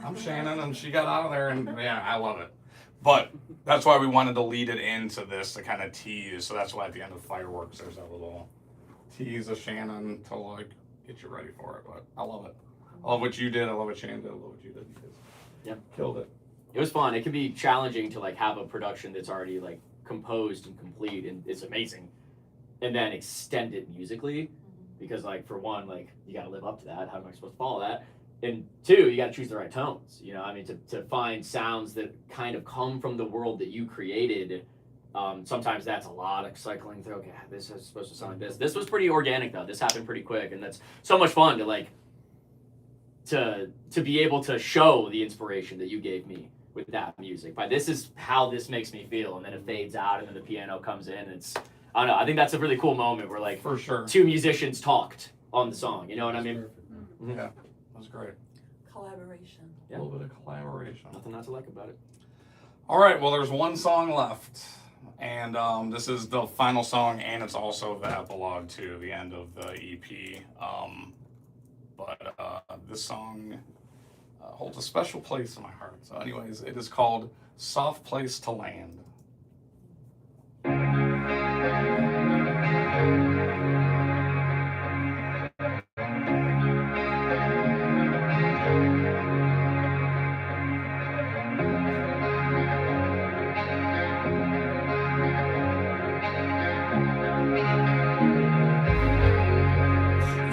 I'm Shannon, and she got out of there, and yeah, I love it. But that's why we wanted to lead it into this to kind of tease. So that's why at the end of Fireworks, there's that little tease of Shannon to like get you ready for it. But I love it. I love what you did. I love what Shannon did. I love what you did. Killed it. It was fun. It can be challenging to like have a production that's already like composed and complete, and it's amazing, and then extend it musically, because like for one, like you got to live up to that. How am I supposed to follow that? And two, you got to choose the right tones. You know, I mean, to find sounds that kind of come from the world that you created. Sometimes that's a lot of cycling through. Okay, this is supposed to sound like this. This was pretty organic though. This happened pretty quick, and that's so much fun to like to be able to show the inspiration that you gave me with that music. But this is how this makes me feel, and then it fades out, and then the piano comes in. And it's, I don't know. I think that's a really cool moment where like for sure two musicians talked on the song. You know what I mean? Mm-hmm. Yeah, that's great. Collaboration. Yeah. A little bit of collaboration. Nothing not to like about it. All right, well, there's one song left, and this is the final song, and it's also the epilogue to the end of the EP. But this song holds a special place in my heart. So anyways, it is called Soft Place to Land.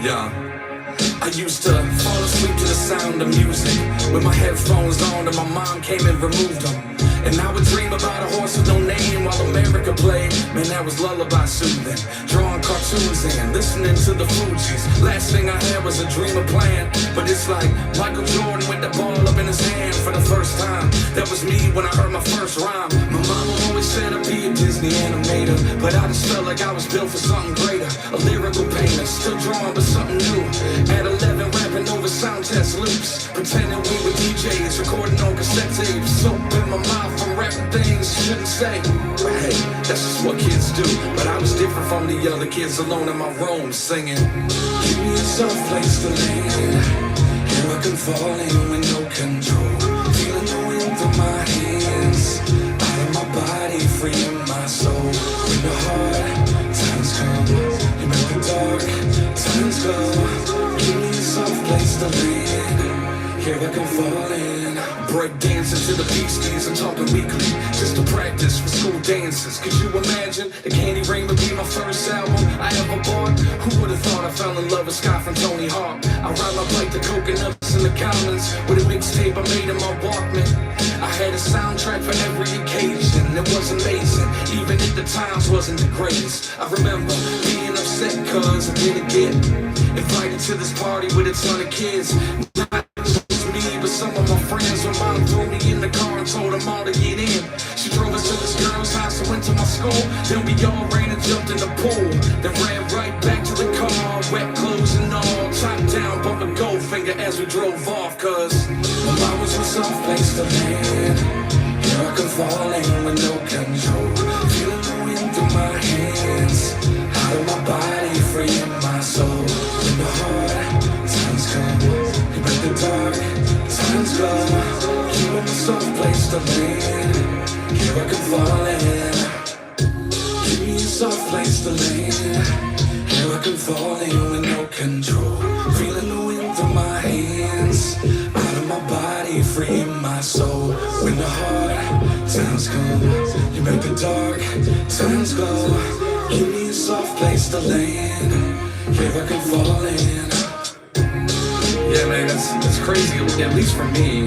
Yeah. I used to fall asleep to the sound of music with my headphones on, and my mom came and removed them. And I would dream about a horse with no name while America played. Man, that was lullaby soothing. Drawing cartoons in, listening to the Fugees. Last thing I had was a dream of playing, but it's like Michael Jordan with the ball up in his hand for the first time. That was me when I heard my first rhyme. My mama always said I'd be a Disney animator, but I just felt like I was built for something greater. A lyrical painter, still drawing but something new. At 11 over sound test loops, pretending we were DJs, recording on cassette tapes. Soap in my mouth from rapping things you shouldn't say. But hey, that's just what kids do. But I was different from the other kids, alone in my room singing. Give me a soft place to land. Here I can fall in with no control. Feeling the wind through my hands, out of my body, free in my soul. When the hard times come, you make the dark times go. Give me a soft place to land. Here I can fall in. Break dancing to the beasties, I'm talking weekly, just to practice for school dances. Could you imagine the Candy Rain would be my first album I ever bought? Who would have thought I fell in love with Scott from Tony Hawk? I ride my bike to Coconuts in the Commons with a mixtape I made in my Walkman. I had a soundtrack for every occasion. It was amazing, even if the times wasn't the greatest. I remember being upset cause I didn't get invited to this party with a ton of kids. Not just me, but some of my friends. When mom threw me in the car and told them all to get in. She drove us to this girl's house and went to my school. Then we all ran and jumped in the pool. Then ran right back to the car, wet clothes and all. Top down, bumping Goldfinger as we drove off. Cause my mom was a soft place to land. Here I can fall in with no control. Feeling the wind through my hands, out of my body, free in my soul. When the hard times come, you make the dark times go. You in a soft place to land. Here I can fall in. Give me a soft place to land. Here I can fall in with no control. Feeling the wind through my hands, out of my body, free in my soul. When the hard times come, you make the dark times go. Give me a soft place to land. Here I can fall in. Yeah, man, it's crazy, at least for me,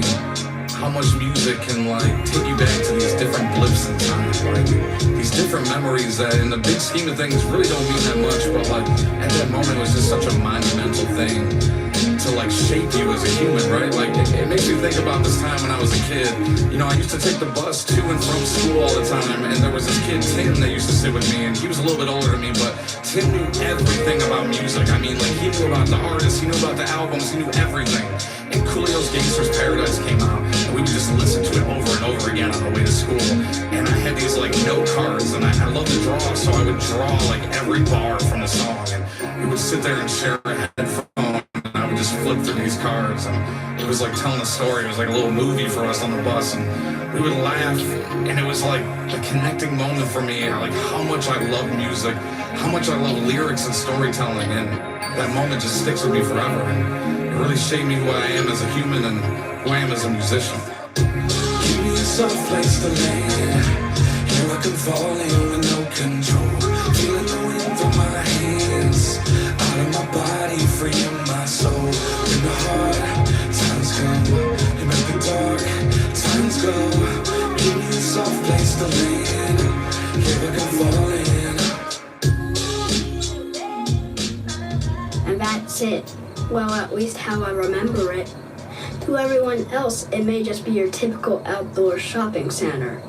how much music can like take you back to these different blips in time, like these different memories that in the big scheme of things really don't mean that much, but like at that moment it was just such a monumental thing to like shape you as a human, right? Like it makes me think about this time when I was a kid. You know, I used to take the bus to and from school all the time, and there was this kid, Tim, that used to sit with me, and he was a little bit older than me, but Tim knew everything about music. I mean, like he knew about the artists, he knew about the albums, he knew everything. And Coolio's Gangster's Paradise came out, and we would just listen to it over and over again on the way to school. And I had these like note cards, and I loved to draw, so I would draw like every bar from the song, and we would sit there and share a headphone. I would just flip through these cards, and it was like telling a story. It was like a little movie for us on the bus, and we would laugh, and it was like a connecting moment for me, like how much I love music, how much I love lyrics and storytelling, and that moment just sticks with me forever, and it really shaped me who I am as a human and who I am as a musician. Give me a soft place to land. Here I can fall in with no control. Feeling the wind through my hands, out of my body, free in my soul. When the hard times come, you make the dark times go. Give me a soft place to land. Here I can fall in. And that's it. Well, at least how I remember it. To everyone else, it may just be your typical outdoor shopping center.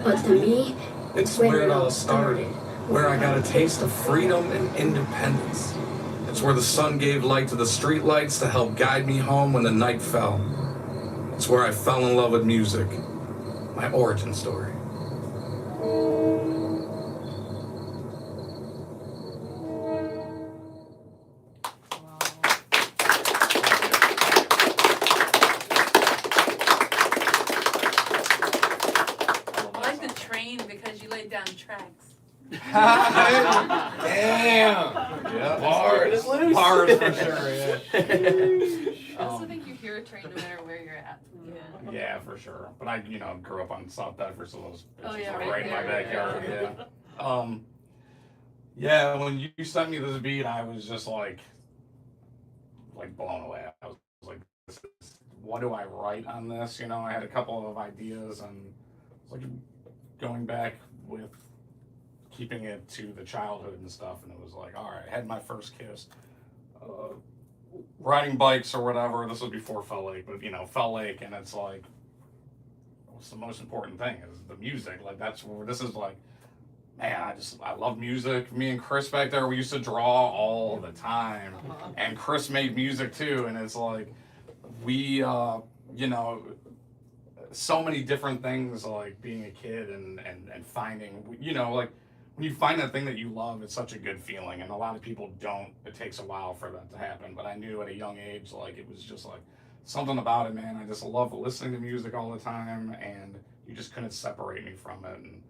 But to me, it's where it all started. Where I got a taste of freedom and independence. It's where the sun gave light to the streetlights to help guide me home when the night fell. It's where I fell in love with music. My origin story. I like the train because you laid down tracks. Damn. Yeah. Bars. Bars for sure, yeah. I also think you hear a train no matter where you're at. Yeah, for sure. But I, grew up on South Bedford, so those bitches yeah, are right in my there, backyard. yeah. Yeah, when you sent me this beat, I was just like blown away. I was like, what do I write on this? I had a couple of ideas, and like going back with keeping it to the childhood and stuff, and it was like, all right, I had my first kiss. Riding bikes or whatever, this was before Fell Lake, but Fell Lake, and it's like, what's the most important thing is the music. Like, that's where this is like man, I love music. Me and Chris back there, we used to draw all the time, and Chris made music too. And it's like we, you know, so many different things, like being a kid and finding, you know, like when you find that thing that you love, it's such a good feeling. And a lot of people don't. It takes a while for that to happen. But I knew at a young age, like it was just like something about it, man. I just love listening to music all the time, and you just couldn't separate me from it. And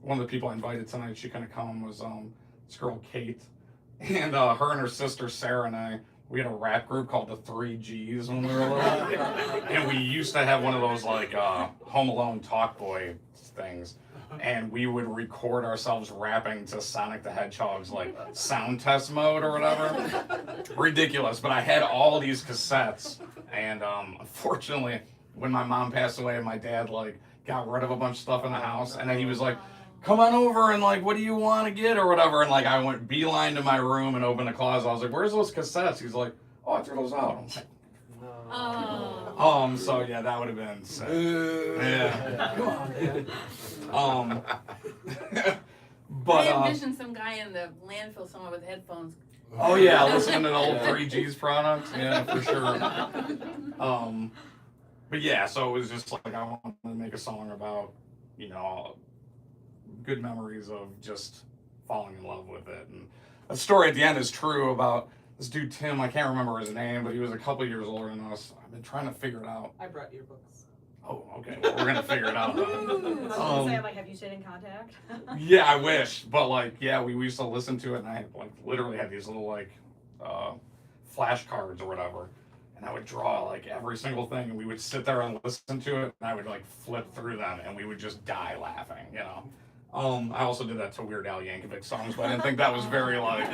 one of the people I invited tonight, she couldn't come, was this girl Kate, and her and her sister Sarah and I, we had a rap group called the 3 Gs when we were little, and we used to have one of those like Home Alone Talk Boy things, and we would record ourselves rapping to Sonic the Hedgehog's like sound test mode or whatever. Ridiculous, but I had all these cassettes, and unfortunately, when my mom passed away, my dad like got rid of a bunch of stuff in the house, and then he was like, come on over and like, what do you want to get or whatever, and like I went beeline to my room and opened the closet. I was like, where's those cassettes? He's like, oh, I threw those out. I'm like, so yeah, that would have been sick. Yeah. Come on, man. But I envision some guy in the landfill somewhere with headphones. Oh yeah, listening to the old 3Gs products. Yeah, for sure. But yeah, so it was just like I wanted to make a song about, you know, good memories of just falling in love with it. And the story at the end is true about this dude Tim. I can't remember his name, but he was a couple years older than us. I've been trying to figure it out. I brought your books. Oh, okay. Well, we're gonna figure it out. I was gonna say, like, have you stayed in contact? Yeah, I wish, but like, yeah, we used to listen to it, and I like literally had these little like flashcards or whatever, and I would draw like every single thing, and we would sit there and listen to it, and I would like flip through them, and we would just die laughing, you know. I also did that to Weird Al Yankovic songs, but I didn't think that was very like,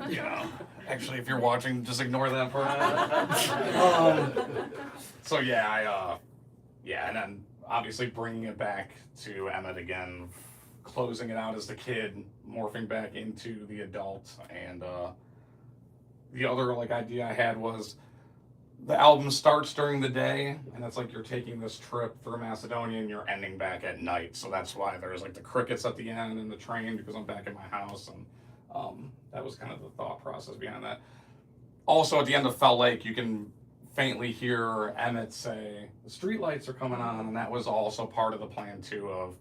you know. Actually, if you're watching, just ignore that part. So yeah, yeah, and then obviously bringing it back to Emmett again, closing it out as the kid, morphing back into the adult, and the other like idea I had was the album starts during the day, and it's like you're taking this trip through Macedonia and you're ending back at night. So that's why there's like the crickets at the end and the train, because I'm back in my house, and that was kind of the thought process behind that. Also, at the end of Fell Lake, you can faintly hear Emmett say, the street lights are coming on, and that was also part of the plan too of,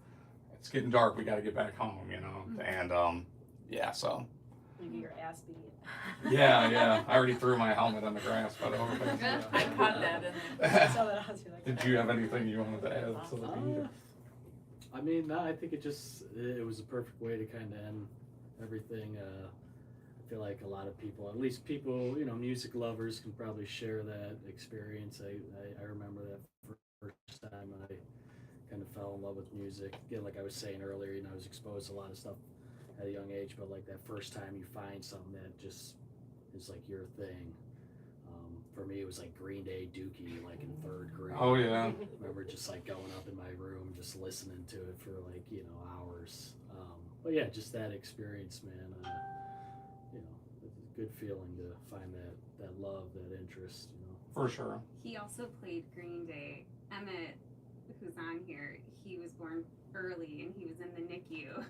it's getting dark, we gotta get back home, you know, and yeah, so. You get your ass beat. Yeah, I already threw my helmet on the grass, by the way. I caught that in there. Did you have anything you wanted to add to the beat? I mean, no, I think it was a perfect way to kind of end everything. I feel like a lot of people, at least people, you know, music lovers can probably share that experience. I remember that first time I kind of fell in love with music. Again, like I was saying earlier, you know, I was exposed to a lot of stuff at a young age, but like that first time you find something that just is like your thing. For me, it was like Green Day Dookie, like in 3rd grade. Oh yeah. I remember just like going up in my room, just listening to it for like, you know, hours. But yeah, just that experience, man. You know, it's a good feeling to find that love, that interest, you know. For sure. He also played Green Day. Emmett, who's on here, he was born early and he was in the NICU.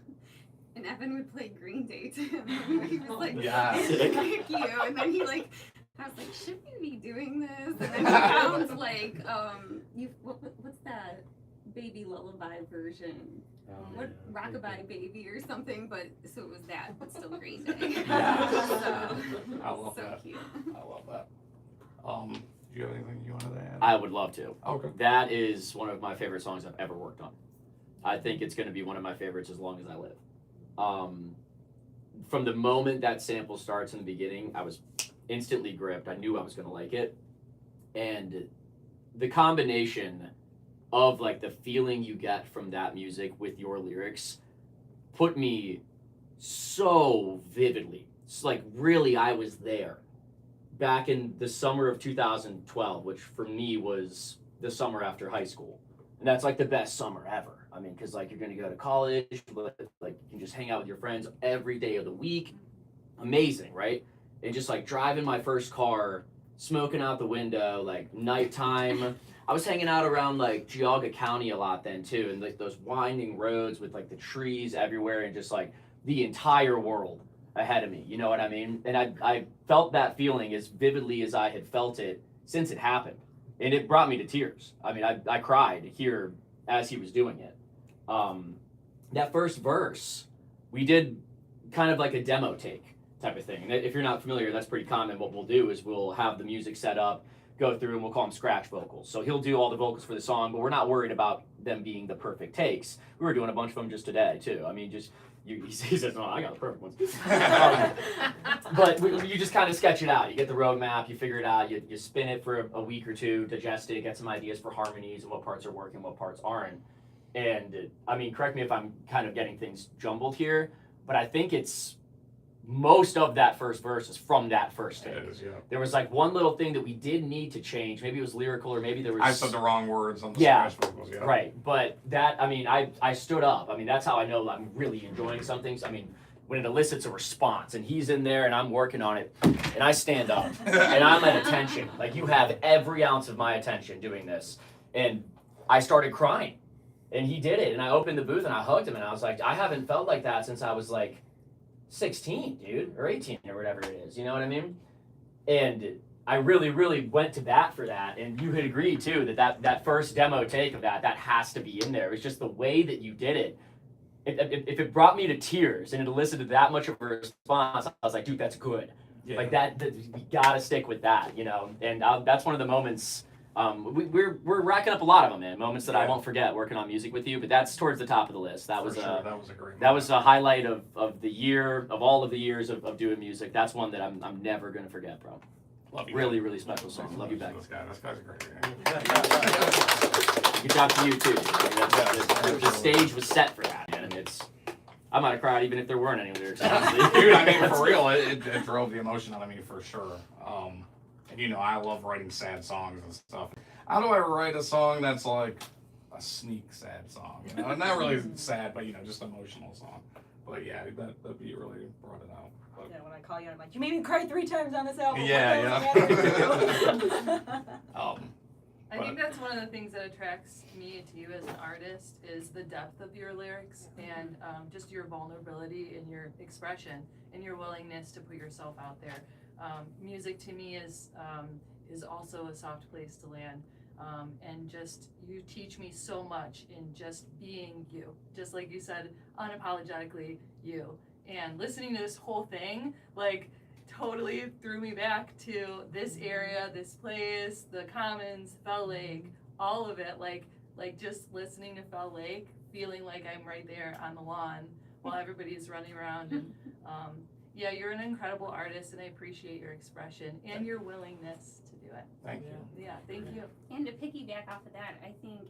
And Evan would play Green Day to him. And he was like, Yeah. in the NICU. And then he like, I was like, should we be doing this? And then he found like, what's that baby lullaby version? What Rockabye Baby or something, but so it was that, but still Green Day. Yeah. So, I love so that. cute. I love that. Do you have anything you wanted to add? I would love to. Okay. That is one of my favorite songs I've ever worked on. I think it's going to be one of my favorites as long as I live. From the moment that sample starts in the beginning, I was instantly gripped. I knew I was going to like it. And the combination of like the feeling you get from that music with your lyrics put me so vividly. It's like really I was there back in the summer of 2012, which for me was the summer after high school. And that's like the best summer ever. I mean, because like you're going to go to college, but like you can just hang out with your friends every day of the week. Amazing, right? And just like driving my first car, smoking out the window, like nighttime. I was hanging out around like Geauga County a lot then too, and like those winding roads with like the trees everywhere and just like the entire world ahead of me, you know what I mean? And I felt that feeling as vividly as I had felt it since it happened. And it brought me to tears. I mean, I cried here as he was doing it. That first verse, we did kind of like a demo take type of thing. And if you're not familiar, that's pretty common. What we'll do is we'll have the music set up, go through, and we'll call them scratch vocals. So he'll do all the vocals for the song, but we're not worried about them being the perfect takes. We were doing a bunch of them just today, too. I mean, just, he says, oh, I got the perfect ones. But you just kind of sketch it out. You get the roadmap, you figure it out, you spin it for a week or two, digest it, get some ideas for harmonies and what parts are working, what parts aren't. And, I mean, correct me if I'm kind of getting things jumbled here, but I think it's most of that first verse is from that first take. It is, yeah. There was like one little thing that we did need to change. Maybe it was lyrical, or maybe there was. I said the wrong words on the Yeah, scratch vocals, yeah. Right. But that, I mean, I stood up. I mean, that's how I know I'm really enjoying something. I mean, when it elicits a response and he's in there and I'm working on it and I stand up and I'm at attention. Like, you have every ounce of my attention doing this. And I started crying and he did it. And I opened the booth and I hugged him and I was like, I haven't felt like that since I was like 16, dude, or 18 or whatever it is, you know what I mean? And I really, really went to bat for that, and you had agreed too that first demo take of that has to be in there. It's just the way that you did it. If it brought me to tears and it elicited that much of a response, I was like, dude, that's good. Yeah. Like that we gotta stick with that, you know? And that's one of the moments, we're racking up a lot of them, man. Moments that I won't forget working on music with you, but that's towards the top of the list. That was that was a great that was a highlight of the year, of all of the years of doing music. That's one that I'm never gonna forget, bro. Love you. Really, really special song. Love you back. This guy's a great Good job to you too. I mean, the stage was set for that, man, and I might have cried even if there weren't any lyrics, honestly. Dude, I mean, for real, it drove the emotion out of me for sure. And you know, I love writing sad songs and stuff. How do I write a song that's like a sneak sad song? You know, not really sad, but you know, just emotional song. But yeah, that beat really brought it out. But, Yeah, when I call you, I'm like, you made me cry 3 times on this album. Yeah. I think that's one of the things that attracts me to you as an artist is the depth of your lyrics and just your vulnerability in your expression and your willingness to put yourself out there. Music to me is also a soft place to land. And just, you teach me so much in just being you. Just like you said, unapologetically you. And listening to this whole thing, like, totally threw me back to this area, this place, the Commons, Fell Lake, all of it. Like just listening to Fell Lake, feeling like I'm right there on the lawn while everybody's running around. And yeah, you're an incredible artist, and I appreciate your expression and your willingness to do it. Thank you. Yeah, thank you. And to piggyback off of that, I think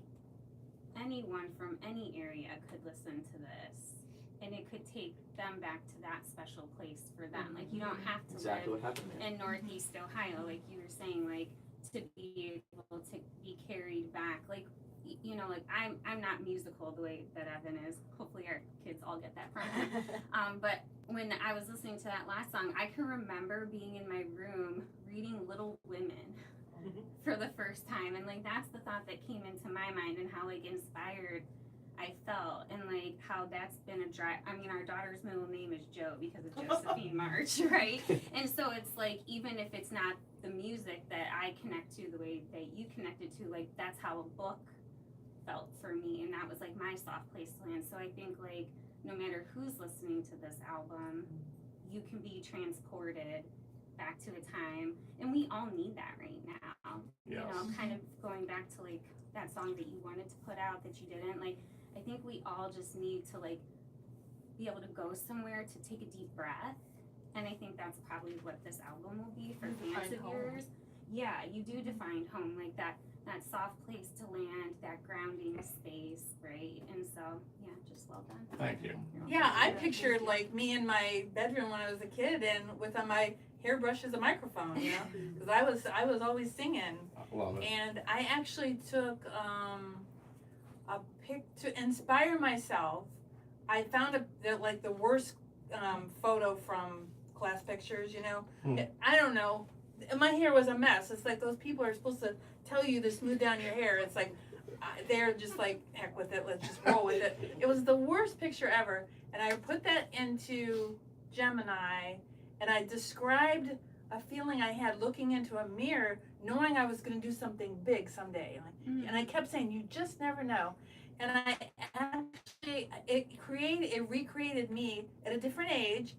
anyone from any area could listen to this, and it could take them back to that special place for them. Like, you don't have to Exactly live what happened, man. in Northeast Ohio, like you were saying, like, to be able to be carried back. Like, you know, like, I'm not musical the way that Evan is. Hopefully our kids all get that from me. But when I was listening to that last song, I can remember being in my room reading Little Women for the first time, and like that's the thought that came into my mind, and how like inspired I felt, and like how that's been a drive. I mean, our daughter's middle name is Jo because of Josephine March, right? And so it's like, even if it's not the music that I connect to the way that you connected to, like that's how a book felt for me, and that was like my soft place to land. So I think like no matter who's listening to this album, you can be transported back to a time, and we all need that right now. Yes. You know, kind of going back to like that song that you wanted to put out that you didn't. Like, I think we all just need to like be able to go somewhere to take a deep breath, and I think that's probably what this album will be for fans of yours. Yeah, you do define home, like that soft place to land, that grounding space, right? And so, yeah, just well done. Thank you. Yeah, I pictured like me in my bedroom when I was a kid, and with on my hairbrush as a microphone, you know, because I was always singing. Love it. And I actually took a pic to inspire myself. I found the worst photo from class pictures, you know. I don't know. My hair was a mess. It's like those people are supposed to tell you to smooth down your hair. It's like, they're just like, heck with it, let's just roll with it. It was the worst picture ever, and I put that into Gemini, and I described a feeling I had looking into a mirror, knowing I was going to do something big someday. Like, and I kept saying, you just never know. And I actually, it recreated me at a different age,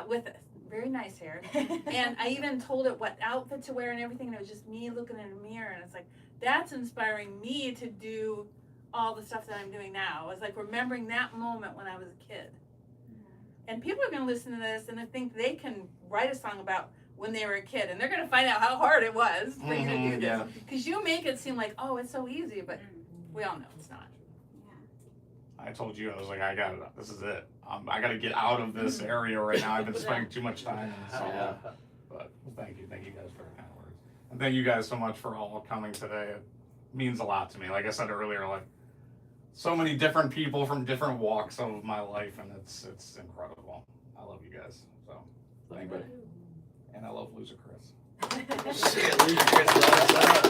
with very nice hair. And I even told it what outfit to wear and everything, and it was just me looking in a mirror, and it's like, that's inspiring me to do all the stuff that I'm doing now. I was like remembering that moment when I was a kid. And people are going to listen to this and they think they can write a song about when they were a kid, and they're going to find out how hard it was for you to do this. Because you make it seem like, oh, it's so easy, but we all know it's not. I told you, I was like, this is it. I gotta get out of this area right now. I've been spending too much time in this. But thank you guys for the kind words. And thank you guys so much for all coming today. It means a lot to me. Like I said earlier, like so many different people from different walks of my life, and it's incredible. I love you guys. So thank you. And I love Loser Chris. Shit, Loser Chris loves that.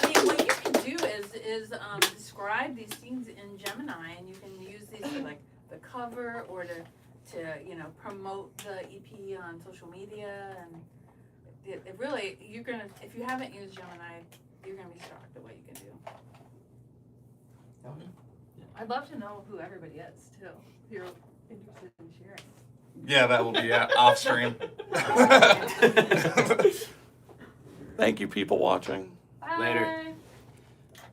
I mean, what you can do is describe these scenes in Gemini, and you can use these for like the cover or to promote the EP on social media, and it really, if you haven't used Gemini, you're gonna be shocked at what you can do. I'd love to know who everybody is too, if you're interested in sharing. Yeah, that will be off stream. Thank you, people watching. Bye. Later.